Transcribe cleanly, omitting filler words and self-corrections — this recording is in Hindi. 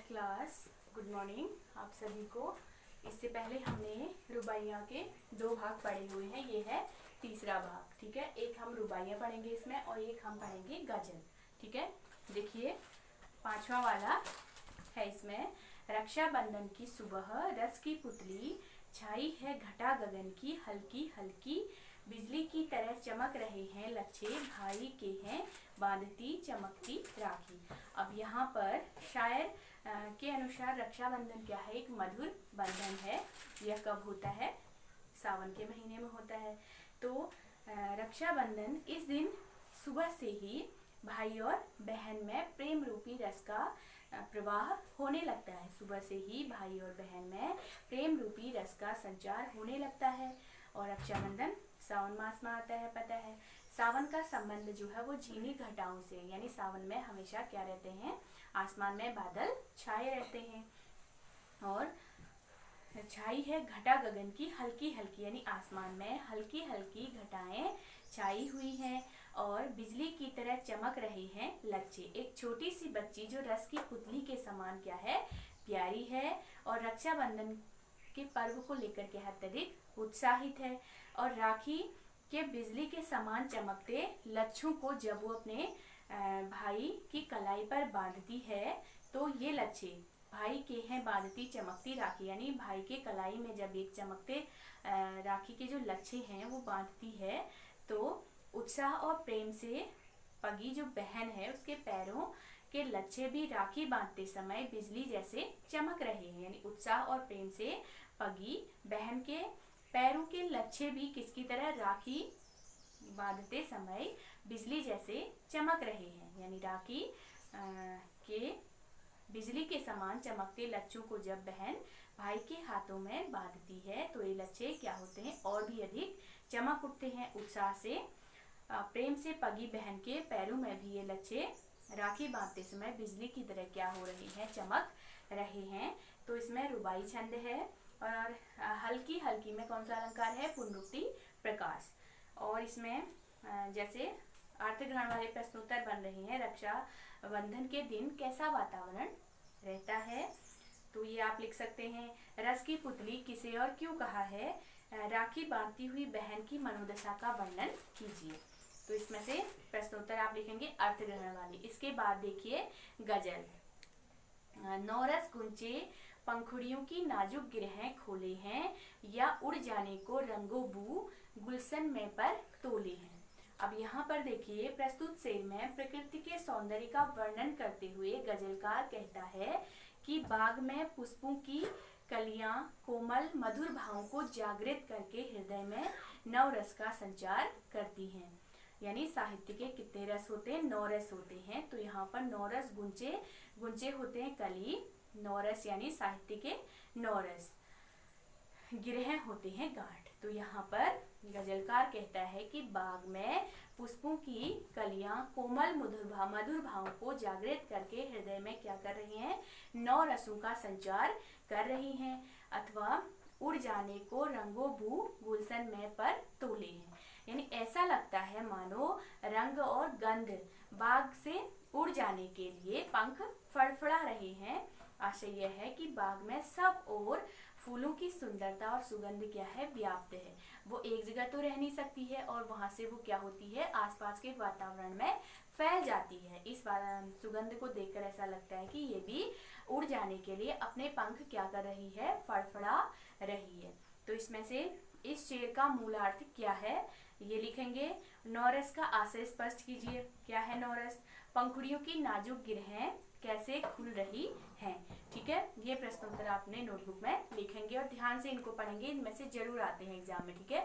क्लास, गुड मॉर्निंग आप सभी को। इससे पहले हमने रुबाइयाँ के 2 भाग पढ़े हुए हैं, ये है तीसरा भाग। ठीक है, एक हम रुबाइयाँ पढ़ेंगे इसमें और एक हम पढ़ेंगे गजल। ठीक है, देखिए 5वां वाला है इसमें। रक्षाबंधन की सुबह रस की पुतली छाई है घटा गगन की, हल्की हल्की बिजली की तरह चमक रहे हैं लच्छे, भाई के हैं बांधती चमकती राखी। अब यहाँ पर शायर के अनुसार रक्षाबंधन क्या है? एक मधुर बंधन है। यह कब होता है? सावन के महीने में होता है। तो रक्षाबंधन इस दिन सुबह से ही भाई और बहन में प्रेम रूपी रस का प्रवाह होने लगता है। सुबह से ही भाई और बहन में प्रेम रूपी रस का संचार होने लगता है। और रक्षाबंधन सावन मास में आता है, पता है। सावन का संबंध जो है वो झीनी घटाओं से, यानी सावन में हमेशा क्या रहते हैं? आसमान में बादल छाए रहते हैं और छाई है घटा गगन की, हल्की हल्की, यानी आसमान में हल्की हल्की घटाएं छाई हुई हैं और बिजली की तरह चमक रहे हैं लच्छे। एक छोटी सी बच्ची जो रस की पुतली के समान क्या है? प्यारी है और रक्षाबंधन के पर्व को लेकर के अत्यधिक उत्साहित है। और राखी के बिजली के समान चमकते लच्छों को जब वो अपने भाई की कलाई पर बांधती है तो ये लच्छे भाई के हैं बांधती चमकती राखी, यानी भाई के कलाई में जब एक चमकते राखी के जो लच्छे हैं वो बांधती है तो उत्साह और प्रेम से पगी जो बहन है उसके पैरों के लच्छे भी राखी बांधते समय बिजली जैसे चमक रहे हैं। यानी उत्साह और प्रेम से पगी बहन के पैरों के लच्छे भी किसकी तरह? राखी बांधते समय बिजली जैसे चमक रहे हैं। यानी राखी के बिजली के समान चमकते लच्छों को जब बहन भाई के हाथों में बांधती है तो ये लच्छे क्या होते हैं? और भी अधिक चमक उठते हैं। उत्साह से प्रेम से पगी बहन के पैरों में भी ये लच्छे राखी बांधते समय बिजली की तरह क्या हो रहे हैं? चमक रहे हैं। तो इसमें रुबाई छंद है और हल्की हल्की में कौन सा अलंकार है? पुनरुक्ति प्रकाश। और इसमें जैसे अर्थ ग्रहण वाले प्रश्नोत्तर बन रहे हैं। रक्षाबंधन के दिन कैसा वातावरण रहता है? तो ये आप लिख सकते हैं। रस की पुतली किसे और क्यों कहा है? राखी बांधती हुई बहन की मनोदशा का वर्णन कीजिए। तो इसमें से प्रश्नोत्तर आप लिखेंगे अर्थ ग्रहण वाले। इसके बाद देखिए गजल। नौरस गुंचे पंखुड़ियों की नाजुक गिरहें खोले हैं, या उड़ जाने को रंगो बू गुलशन में पर तोले हैं। अब यहाँ पर देखिए प्रस्तुत शेर में प्रकृति के सौंदर्य का वर्णन करते हुए गजलकार कहता है कि बाग में पुष्पों की कलियां कोमल मधुर भावों को जागृत करके हृदय में नव रस का संचार करती हैं। यानी साहित्य के कितने रस होते हैं? 9 रस होते हैं। तो यहाँ पर 9 रस गुंचे, गुंचे होते हैं कली, 9 रस यानी साहित्य के 9 रस, गिरह होते हैं गांठ। तो यहाँ पर गजलकार कहता है कि बाग में पुष्पों की कलियां कोमल मधुर भावों को जागृत करके हृदय में क्या कर रही हैं? 9 रसों का संचार कर रही हैं। अथवा उड़ जाने को रंगो भू गुलशन में पर तोले हैं। यानी ऐसा लगता है मानो रंग और गंध बाग से उड़ जाने के लिए पंख फड़फड़ा रहे हैं। आशय यह है कि बाग में सब ओर फूलों की सुंदरता और सुगंध क्या है? व्याप्त है। वो एक जगह तो रह नहीं सकती है और वहां से वो क्या होती है? आसपास के वातावरण में फैल जाती है। इस सुगंध को देखकर ऐसा लगता है कि ये भी उड़ जाने के लिए अपने पंख क्या कर रही है? फड़फड़ा रही है। तो इसमें से इस शेर का मूलार्थ क्या है? ये लिखेंगे। नौरस का आशय स्पष्ट कीजिए। क्या है नौरस? पंखुड़ियों की नाजुक गिरहें कैसे खुल रही हैं। ठीक है, ये प्रश्नोत्तर आपने नोटबुक में लिखेंगे और ध्यान से इनको पढ़ेंगे। इनमें से जरूर आते हैं एग्जाम में। ठीक है।